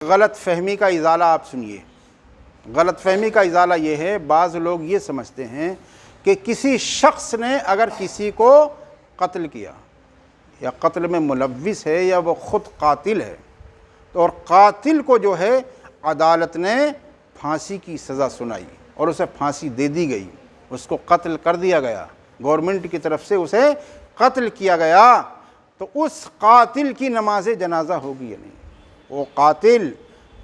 غلط فہمی کا ازالہ آپ سنیے۔ غلط فہمی کا ازالہ یہ ہے، بعض لوگ یہ سمجھتے ہیں کہ کسی شخص نے اگر کسی کو قتل کیا یا قتل میں ملوث ہے یا وہ خود قاتل ہے تو اور قاتل کو جو ہے عدالت نے پھانسی کی سزا سنائی اور اسے پھانسی دے دی گئی، اس کو قتل کر دیا گیا، گورنمنٹ کی طرف سے اسے قتل کیا گیا، تو اس قاتل کی نماز جنازہ ہوگی یا نہیں؟ وہ قاتل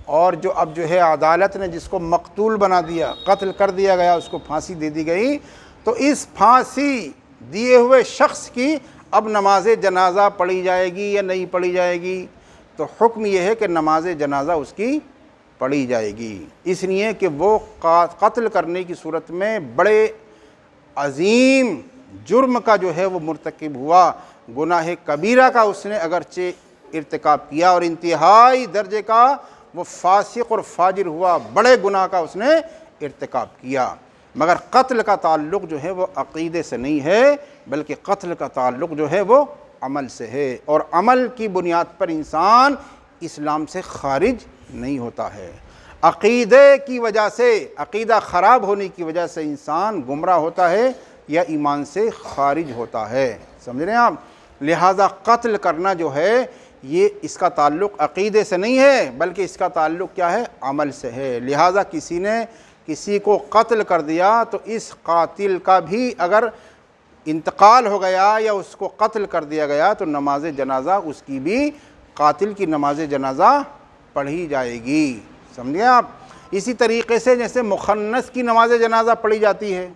اور اب جو ہے عدالت نے جس کو مقتول بنا دیا، قتل کر دیا گیا، اس کو پھانسی دے دی گئی، تو اس پھانسی دیے ہوئے شخص کی اب نماز جنازہ پڑھی جائے گی یا نہیں پڑھی جائے گی؟ تو حکم یہ ہے کہ نماز جنازہ اس کی پڑھی جائے گی، اس لیے کہ وہ قتل کرنے کی صورت میں بڑے عظیم جرم کا جو ہے وہ مرتکب ہوا، گناہ کبیرہ کا اس نے اگرچہ ارتکاب کیا اور انتہائی درجے کا وہ فاسق اور فاجر ہوا، بڑے گناہ کا اس نے ارتکاب کیا، مگر قتل کا تعلق جو ہے وہ عقیدے سے نہیں ہے، بلکہ قتل کا تعلق جو ہے وہ عمل سے ہے، اور عمل کی بنیاد پر انسان اسلام سے خارج نہیں ہوتا ہے۔ عقیدے کی وجہ سے، عقیدہ خراب ہونے کی وجہ سے انسان گمراہ ہوتا ہے یا ایمان سے خارج ہوتا ہے، سمجھ رہے ہیں آپ؟ لہذا قتل کرنا جو ہے یہ اس کا تعلق عقیدے سے نہیں ہے، بلکہ اس کا تعلق کیا ہے؟ عمل سے ہے۔ لہذا کسی نے کسی کو قتل کر دیا تو اس قاتل کا بھی اگر انتقال ہو گیا یا اس کو قتل کر دیا گیا تو نماز جنازہ اس کی بھی، قاتل کی نماز جنازہ پڑھی جائے گی، سمجھے آپ؟ اسی طریقے سے جیسے مخنث کی نماز جنازہ پڑھی جاتی ہے،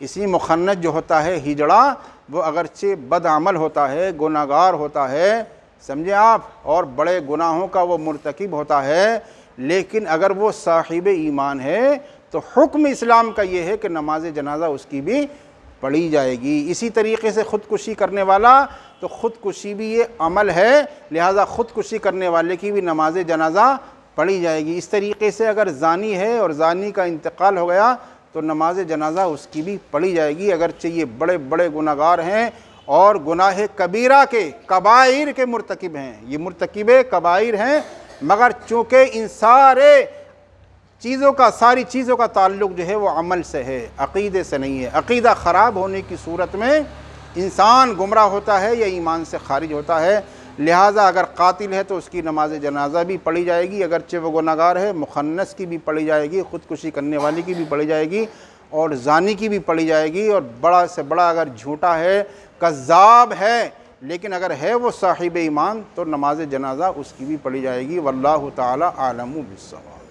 اسی مخنث جو ہوتا ہے ہجڑا، وہ اگرچہ بد عمل ہوتا ہے، گناہ گار ہوتا ہے، سمجھے آپ، اور بڑے گناہوں کا وہ مرتکب ہوتا ہے، لیکن اگر وہ صاحب ایمان ہے تو حکم اسلام کا یہ ہے کہ نماز جنازہ اس کی بھی پڑھی جائے گی۔ اسی طریقے سے خودکشی کرنے والا، تو خودکشی بھی یہ عمل ہے، لہذا خودکشی کرنے والے کی بھی نماز جنازہ پڑھی جائے گی۔ اس طریقے سے اگر زانی ہے اور زانی کا انتقال ہو گیا تو نماز جنازہ اس کی بھی پڑھی جائے گی، اگرچہ یہ بڑے بڑے گناہ گار ہیں اور گناہ کبیرہ کے، کبائر کے مرتکب ہیں، یہ مرتکب کبائر ہیں، مگر چونکہ ان ساری چیزوں کا تعلق جو ہے وہ عمل سے ہے، عقیدے سے نہیں ہے۔ عقیدہ خراب ہونے کی صورت میں انسان گمراہ ہوتا ہے یا ایمان سے خارج ہوتا ہے، لہٰذا اگر قاتل ہے تو اس کی نماز جنازہ بھی پڑھی جائے گی، اگرچہ وہ گناہ گار ہے، مخنث کی بھی پڑھی جائے گی، خودکشی کرنے والی کی بھی پڑھی جائے گی، اور زانی کی بھی پڑھی جائے گی، اور بڑا سے بڑا اگر جھوٹا ہے، کذاب ہے، لیکن اگر ہے وہ صاحب ایمان تو نماز جنازہ اس کی بھی پڑھی جائے گی۔ واللہ تعالی اعلم بالصواب۔